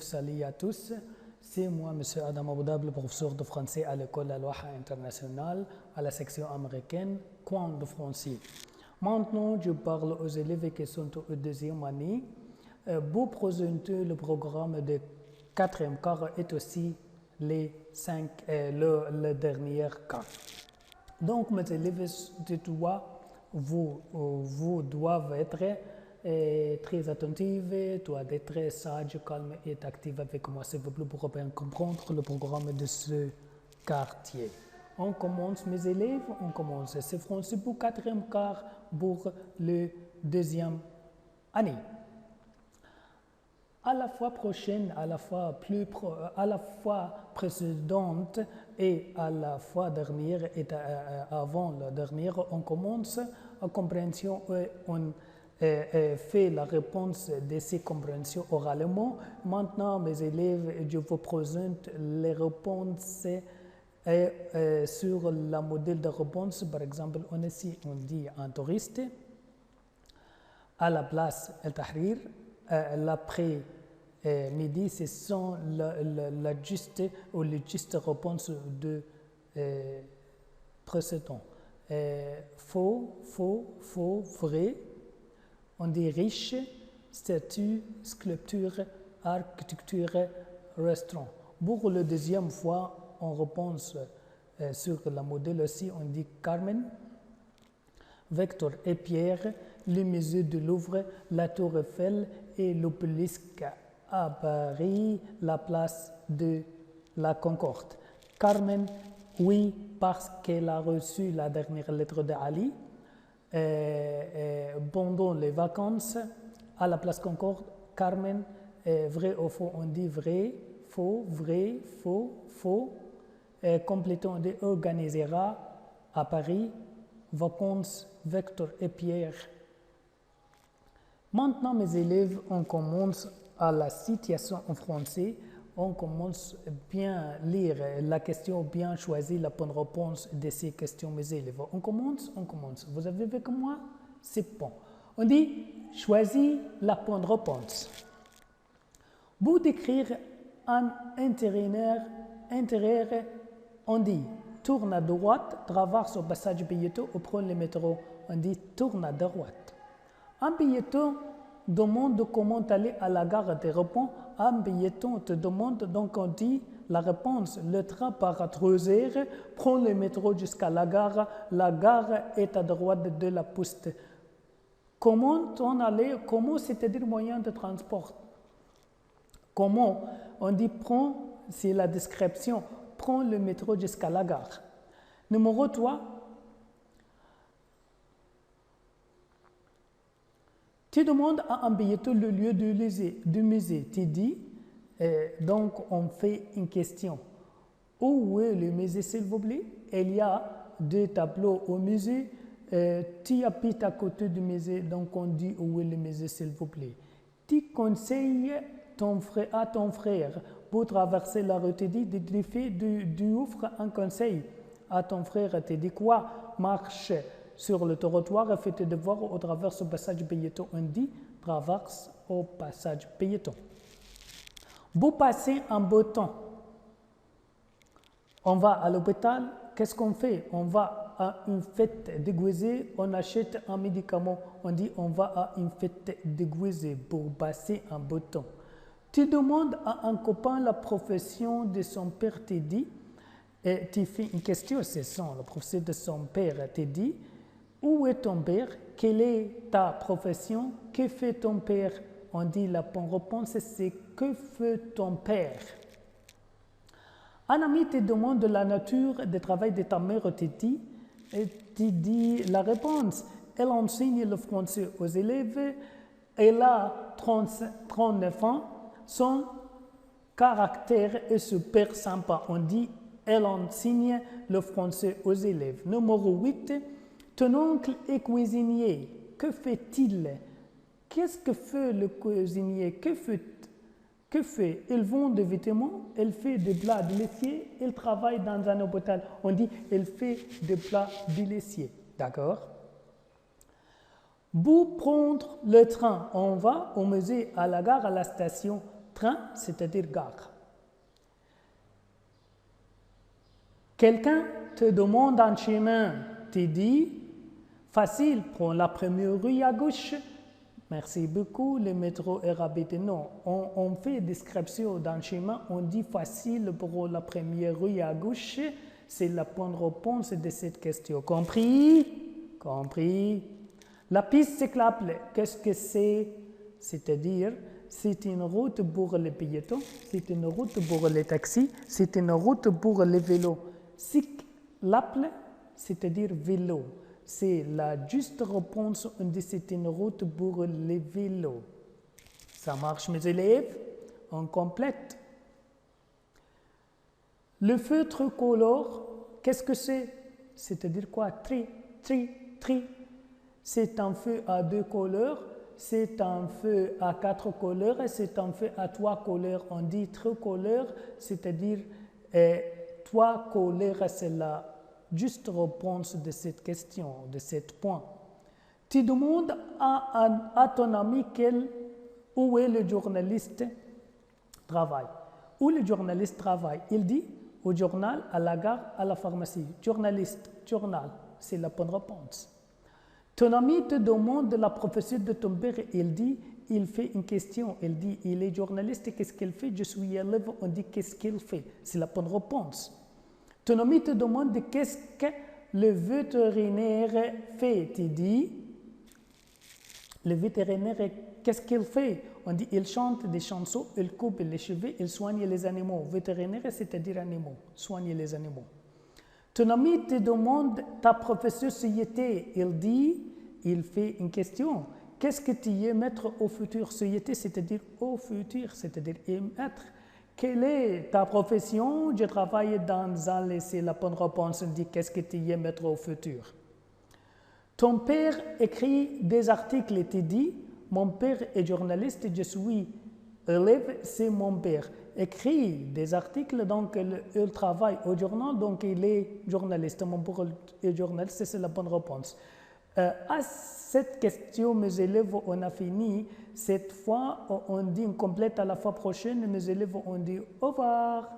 salut à tous. C'est moi, M. Adam Aboudab, le professeur de français à l'école Al-Waha internationale, à la section américaine, coin de français. Maintenant, je parle aux élèves qui sont en deuxième année pour présenter le programme de quatrième quart et aussi le dernier quart. Donc, mes élèves, vous doivent être très attentifs, doivent être très sages, calmes et actifs avec moi, s'il vous plaît, pour bien comprendre le programme de ce quartier. On commence, mes élèves, on commence. C'est français pour quatrième quart pour le deuxième année. À la fois prochaine, à la fois précédente et à la fois dernière et avant la dernière, on commence en compréhension et on fait la réponse de ces compréhensions oralement. Maintenant, mes élèves, je vous présente les réponses sur le modèle de réponse. Par exemple, on dit un touriste. À la place El-Tahrir, l'après-midi, ce sont la juste ou les justes réponses de précédent. Faux, vrai. On dit riche, statue, sculpture, architecture, restaurant. Pour la deuxième fois, on réponse sur le modèle aussi, on dit Carmen, Victor et Pierre, le musée de Louvre, la Tour Eiffel et l'obélisque à Paris, la place de la Concorde. Carmen, oui, parce qu'elle a reçu la dernière lettre d'Ali. Pendant les vacances, à la place Concorde, Carmen, vrai ou faux, on dit vrai, faux. Complétons, on dit organisera à Paris, vacances, Victor et Pierre. Maintenant, mes élèves, on commence à la situation en français. On commence bien lire la question, bien choisir la bonne réponse de ces questions, mes élèves. On commence. Vous avez vu comme moi? C'est bon. On dit choisis la bonne réponse. Pour décrire un intérieur, on dit tourne à droite, traverse au passage piéton ou prend le métro. On dit tourne à droite. Un piéton demande comment aller à la gare de Repos. Un piéton te demande, donc on dit la réponse, le train part à 3 heures, prends le métro jusqu'à la gare est à droite de la poste. Comment on allait, comment c'est-à-dire moyen de transport? Comment? On dit prends, c'est la description, prends le métro jusqu'à la gare. Numéro 3. Tu demandes à un piéton le lieu du musée. Tu dis, donc on fait une question. Où est le musée, s'il vous plaît? Il y a 2 tableaux au musée. Tu habites à côté du musée, donc on dit où est le musée, s'il vous plaît. Tu conseilles à ton frère pour traverser la rue, tu dis, tu offres un conseil à ton frère. Tu dis quoi? Marche sur le trottoir et fais tes devoirs au travers du passage piéton. On dit traverse au passage piéton. Pour passer un beau temps, on va à l'hôpital. Qu'est-ce qu'on fait? On va à une fête déguisée, on achète un médicament. On dit on va à une fête déguisée pour passer un beau temps. Tu demandes à un copain la profession de son père, te dit, et tu fais une question, c'est ça, la profession de son père, te dit, où est ton père? Quelle est ta profession? Que fait ton père? On dit la bonne réponse, c'est que fait ton père? Un ami te demande de la nature du travail de ta mère, te dit, et tu dis la réponse. Elle enseigne le français aux élèves, elle a 39 ans, son caractère est super sympa. On dit elle enseigne le français aux élèves. Numéro 8. Ton oncle est cuisinier. Que fait-il? Qu'est-ce que fait le cuisinier? Que fait? Il vend des vêtements, il fait des plats délicieux, il travaille dans un hôpital. On dit il fait des plats délicieux. D'accord? Pour prendre le train, on va au musée, à la gare, à la station. Train, c'est-à-dire gare. Quelqu'un te demande un chemin, tu dis, facile, prends la première rue à gauche. Merci beaucoup, le métro est rapide. Non, on fait description d'un chemin, on dit facile pour la première rue à gauche. C'est la bonne réponse de cette question. Compris? Compris. La piste cyclable, qu'est-ce que c'est? C'est-à-dire, c'est une route pour les piétons, c'est une route pour les taxis, c'est une route pour les vélos. Cyclable, c'est-à-dire vélo. C'est la juste réponse, on dit c'est une route pour les vélos. Ça marche, mes élèves? On complète. Le feu tricolore, qu'est-ce que c'est? C'est-à-dire quoi? Tri. C'est un feu à 2 couleurs, c'est un feu à 4 couleurs et c'est un feu à 3 couleurs. On dit tricolore, c'est-à-dire 3 couleurs, c'est la juste réponse de cette question, de ce point. Tu demandes à ton ami où est le journaliste travaille. Où le journaliste travaille? Il dit au journal, à la gare, à la pharmacie. Journaliste, journal, c'est la bonne réponse. Ton ami te demande la profession de ton père, il dit, il fait une question, il dit, il est journaliste, qu'est-ce qu'il fait? Je suis élève, on dit, qu'est-ce qu'il fait? C'est la bonne réponse. Ton ami te demande qu'est-ce que le vétérinaire fait. Tu dis, le vétérinaire, qu'est-ce qu'il fait? On dit, il chante des chansons, il coupe les cheveux, il soigne les animaux. Vétérinaire, c'est-à-dire animaux, soigne les animaux. Ton ami te demande ta profession société. Il dit, il fait une question. Qu'est-ce que tu veux mettre au futur? Société, c'est-à-dire au futur, c'est-à-dire y mettre. Quelle est ta profession? Je travaille dans un lycée. La bonne réponse dit qu'est-ce que tu veux mettre au futur. Ton père écrit des articles et tu dis, mon père est journaliste, je suis élève, c'est mon père. Écrit des articles, donc il travaille au journal, donc il est journaliste. Mon père est journaliste, c'est la bonne réponse. À cette question, mes élèves, on a fini. Cette fois, on dit complète à la fois prochaine. Mes élèves, on dit au revoir.